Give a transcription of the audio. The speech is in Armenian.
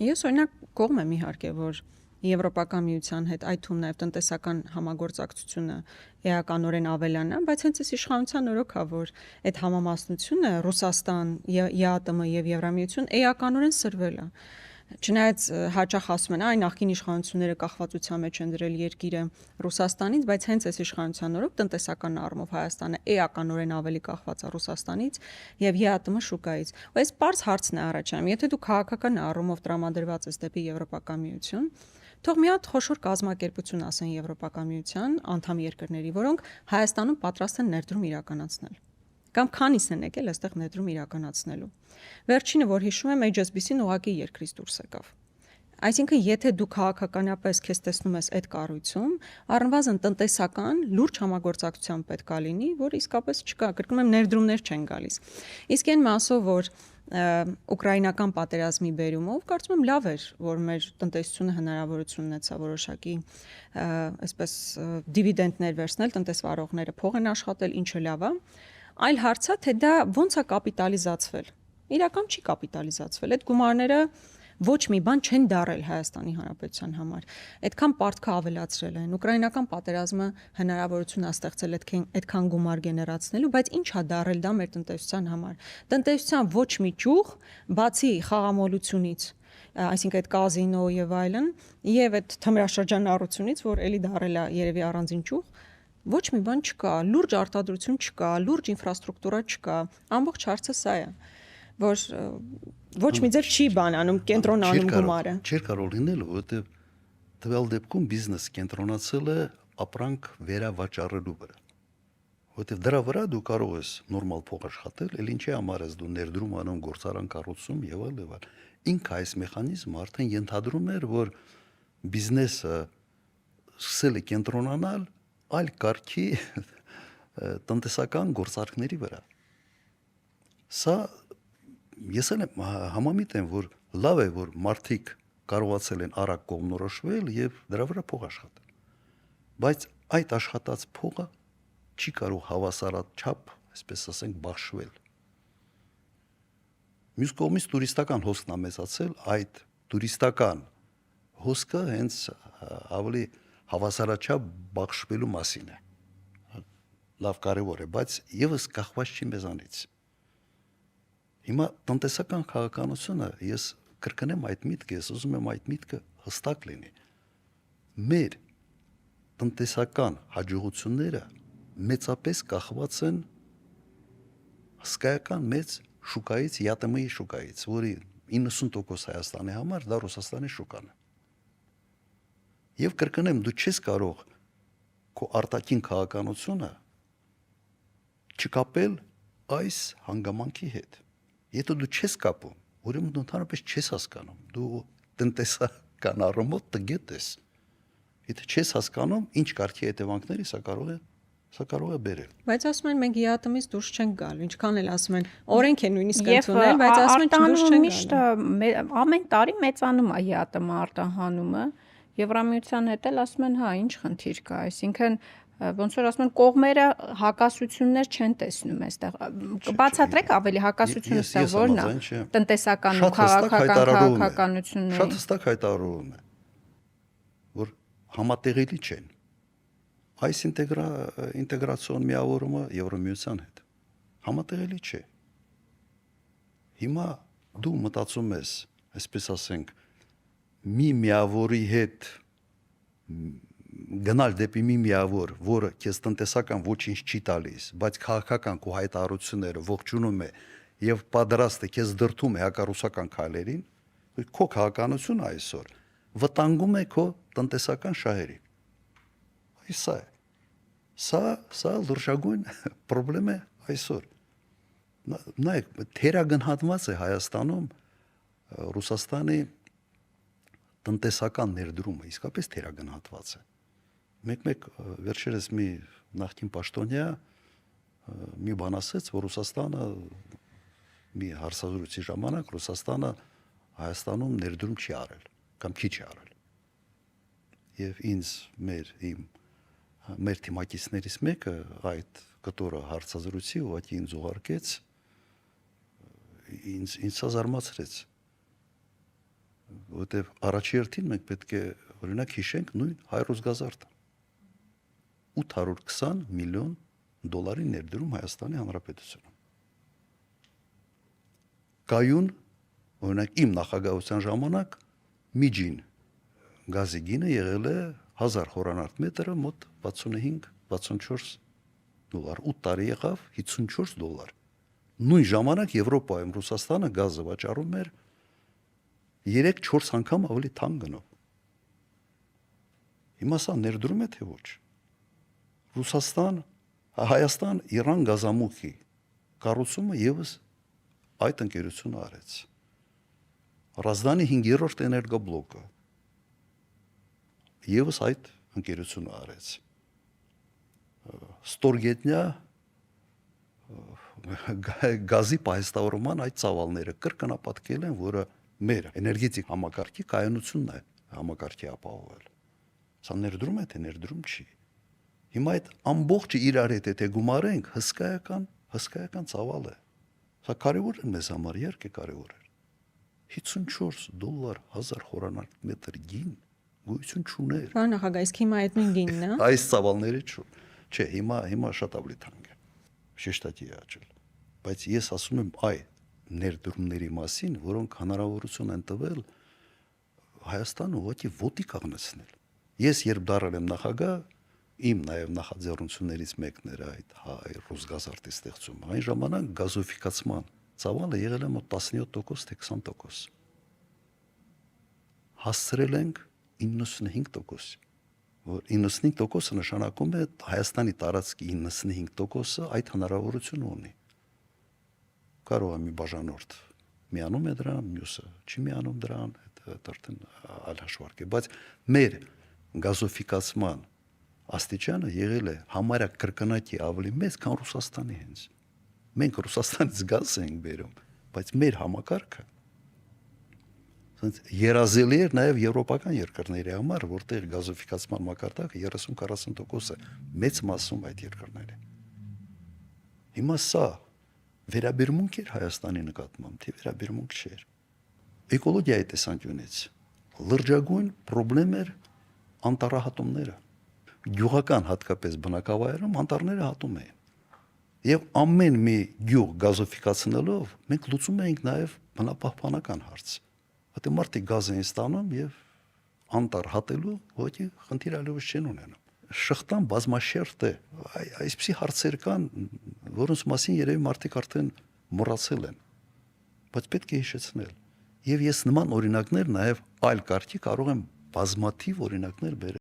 Ես օրինակ կողմ եմ իհարկե, որ Եվրոպական միության հետ այդ թվում նաև տնտեսական համագործակցությունը էականորեն ավելանա, բայց հենց այս իշխանության օրոք է, որ այդ համամասնությունը Ռուսաստան, ԵԱՏՄ եւ Եվրամիություն էականորեն սրվել է։ Չնայած հաճախ ասում են, այ նախկին իշխանությունները կախվածության մեջ են դրել երկիրը Ռուսաստանից, բայց հենց այս իշխանության օրոք տնտեսական առումով Հայաստանը էականորեն ավելի կախված է Ռուսաստանից եւ ԵԱՏՄ շուկայից։ Ու այս պարզ հարցն է առաջանում, եթե դու քաղաքական առումով տրամադրված ես դեպի Եվրոպական միություն, թող մի հատ խոշոր կազմակերպություն ասեն Եվրոպական միության անդամ երկրների, որոնք Հայաստանում պատրաստ են ներդրում իրականացնել։ Կամ քանիս են եկել այստեղ ներդրում իրականացնելու։ Վերջինը, որ հիշում եմ, HSBC-ն ուղղակի երկրից դուրս եկավ։ Այսինքն, եթե դու քաղաքականապես քեզ տեսնում ես այդ կառույցում, առնվազն տնտեսական լուրջ համագործակցության պետք է լինի, որ իսկապես չկա, կրկնում եմ, ներդրումներ չեն գալիս։ Իսկ այն մասով, որ ուկրաինական պատերազմի բերումով կարծում եմ լավ էր, որ մեր տնտեսությունը հնարավորություն ունեցա որոշակի այսպես դիվիդենդներ վերցնել, տնտեսվարողները փող են աշխատել, ինչը լավ է։ Այլ հարցը, թե դա ոնց է կապիտալիզացվել։ Իրական չի կապիտալիզացվել։ Այդ գումարները ոչ մի բան չեն դարել Հայաստանի Հանրապետության համար։ Այդքան պարտքը ավելացրել են։ Ուկրաինական պատերազմը հնարավորություն է ստեղծել այդքան գումար գեներացնելու, բայց ինչ է դարել դա մեր տնտեսության համար։ Տնտեսության ոչ մի ճյուղ, բացի խաղամոլությունից, այսինքն այդ կազինո եւ այլն, եւ այդ թմրաշրջանառությունից, որ էլի դարել է երևի առանձին ճյուղ, ոչ մի բան չկա, լուրջ արտադրություն չկա, լուրջ ինֆրաստրուկտուրա չկա, ամբողջ հարցը սա է, որ ոչ մի ձև չի բանանում, կենտրոնանում գումարը։ Չէր կարող լինել, որովհետև տվյալ դեպքում բիզնես կենտրոնացել է ապրանք վերավաճառելու վրա։ Որովհետև դրա վրա դու կարող ես նորմալ փող աշխատել, էլ ինչի համար ես դու ներդրում անում, գործարան կառուցում եւ այլ։ Ինքը այս մեխանիզմը արդեն ենթադրում էր, որ բիզնեսը սկսել է կենտրոնանալ այլ կարգի տնտեսական գործարքների վրա։ Սա ես էլ համամիտ եմ, որ լավ է, որ մարդիկ կարողացել են արագ կողմնորոշվել եւ դրա վրա փող աշխատել։ Բայց այդ աշխատած փողը չի կարող հավասարաչափ, այսպես ասենք, բաշխվել։ Մյուս կողմից տուրիստական հոսքն է մեծացել, այդ տուրիստական հոսքը հենց ավելի հավասարաչափ բաշխվելու մասին է։ Լավ կարևոր է, բայց եւս կախված չի մեզանից։ Հիմա տնտեսական քաղաքականությունը ես կրկնեմ այդ միտքը, ես ուզում եմ այդ միտքը հստակ լինի։ Մեր տնտեսական հաջողությունները մեծապես կախված են հսկայական մեծ շուկայից, ԵԱՏՄ-ի շուկայից, որի 90% Հայաստանի համար դա Ռուսաստանի շուկան է։ Եվ կրկնեմ, դու չես կարող քո արտաքին քաղաքականությունը չկապել այս հանգամանքի հետ։ Եթե դու չես կապում, ուրեմն դու ընդհանրապես չես հասկանում։ Դու տնտեսական առումով տգետ ես։ Եթե չես հասկանում, ինչ կարգի հետևանքների սա կարող է բերել։ Բայց ասում են մենք ԵԱՏՄ-ից դուրս չենք գալու, ինչքան էլ ասում են, օրենք են նույնիսկ ընդունել, բայց ասում են դուրս չեն գալու։ Ամեն տարի մեծանում է ԵԱՏՄ արտահանումը, Եվրամիության հետ էլ ասում են, հա, ինչ խնդիր կա, այսինքն ոնց որ ասում են կողմերը հակասություններ չեն տեսնում այստեղ։ Բացատրեք ավելի հակասությունը սա որն է։ Տնտեսական ու քաղաքականությունների։ Շատ հստակ հայտարարում է, որ համատեղելի չեն։ Այս ինտեգրացիոն միավորումը Եվրամիության հետ համատեղելի չէ։ Հիմա դու մտածում ես, այսպես ասենք, մի միավորի հետ գնալ դեպի մի միավոր, որը քեզ տնտեսական ոչինչ չի տալիս, բայց քաղաքական քո հայտարարությունները ողջունում է եւ պատրաստ է քեզ դրթում է հակառուսական քայլերին, քո քաղաքականությունը այսօր վտանգում է քո տնտեսական շահերին։ Սա է։ Սա լրջագույն խնդրեմ է այսօր։ Նայեք, թերագնահատված է Հայաստանում Ռուսաստանի տնտեսական ներդրումը, իսկապես թերագնահատված է։ Մեկ վերջերս մի նախկին պաշտոնյա մի բան ասեց, որ Ռուսաստանը մի հարցազրույցի ժամանակ Ռուսաստանը Հայաստանում ներդրում չի արել կամ քիչ է արել։ Եվ ինձ մեր թիմակիցներից մեկը այդ կտորը հարցազրույցի ուղղակի ինձ ուղարկեց, ինձ զարմացրեց։ որտեվ առաջի հերթին մենք պետք է օրինակ հիշենք նույն Հայրոս գազարդը 820 միլիոն դոլարի ներդրում Հայաստանի Հանրապետությունում։ Կայուն օրինակ իմ նախագահության ժամանակ միջին գազի գինը եղել է 1000 խորանարդ մետրը մոտ 65-64 դոլար, 8 տարի եղավ 54 դոլար։ Նույն ժամանակ Եվրոպայում Ռուսաստանը գազը վաճառում էր 3-4 անգամ ավելի թանկ գնով։ Հիմա սա ներդրում է թե ոչ։ Ռուսաստան, Հայաստան-Իրան գազամուխի կառուցումը եւս այդ ընկերությունը արեց։ Ռազդանի 5-րդ էներգոբլոկը եւս այդ ընկերությունը արեց։ Ստորգետնյա գազի պահեստավորման այդ ծավալները կրկնապատկել են, որը մեր էներգետիկ համակարգի կայունությունն է համակարգի ապահովել։ Սա ներդրում է, թե ներդրում չի։ Հիմա այդ ամբողջը իրար հետ եթե գումարենք, հսկայական ծավալ է։ Սա կարևոր է մեզ համար, իհարկե կարևոր է։ 54 դոլար 1000 խորանարդ մետր գին գույություն չուներ։ Պարոն նախագահ, իսկ հիմա այդ նույն գինն է։ Այս ծավալները չէ, հիմա շատ ավելի թանկ է։ Շեշտակի է աճել։ Բայց ես ասում եմ այ ներդրումների մասին, որոնք հնարավորություն են տվել Հայաստանը ուղղակի ոտի կանգնեցնել։ Ես երբ դառել եմ նախագահ, իմ նաև նախաձեռնություններից մեկն էր այդ Հայ-ռուս գազարդի ստեղծումը։ Այն ժամանակ գազոֆիկացման ծավալը եղել է մոտ 17% թե 20%։ Հասցրել ենք 95%, որ 95%-ը նշանակում է Հայաստանի տարածքի 95%-ը այդ հնարավորությունը ունի։ Կարող է մի բաժանորդ միանում է դրան, մյուսը չի միանում դրան, դա արդեն այլ հաշվարկ է, բայց մեր գազոֆիկացման աստիճանը եղել է համարյա կրկնակի ավելի մեծ, քան Ռուսաստանի հենց։ Մենք Ռուսաստանից գազ ենք բերում, բայց մեր համակարգը երազելի էր նաև եվրոպական երկրների համար, որտեղ գազոֆիկացման մակարդակը 30-40% է, մեծ մասում այդ երկրների։ Հիմա սա վերաբերմունք էր Հայաստանի նկատմամբ, թե վերաբերմունք չէր։ Էկոլոգիայի տեսանկյունից լրջագույն խնդրեմ էր անտառահատումները։ Գյուղական հատկապես բնակավայրում անտառները հատում էին։ Եվ ամեն մի գյուղ գազոֆիկացնելով մենք լուծում էինք նաև բնապահպանական հարց։ Որտեղ մարդիկ գազ էին ստանում եւ անտառ հատելու ոչի խնդիր այլևս չեն ունենում։ Շղթան բազմաշերտ է։ Այսպիսի հարցեր կան, որոնց մասին երևի մարդիկ արդեն մոռացել են։ Բայց պետք է հիշեցնել։ Եվ ես նման օրինակներ նաև այլ կարգի կարող եմ բազմաթիվ օրինակներ բերել։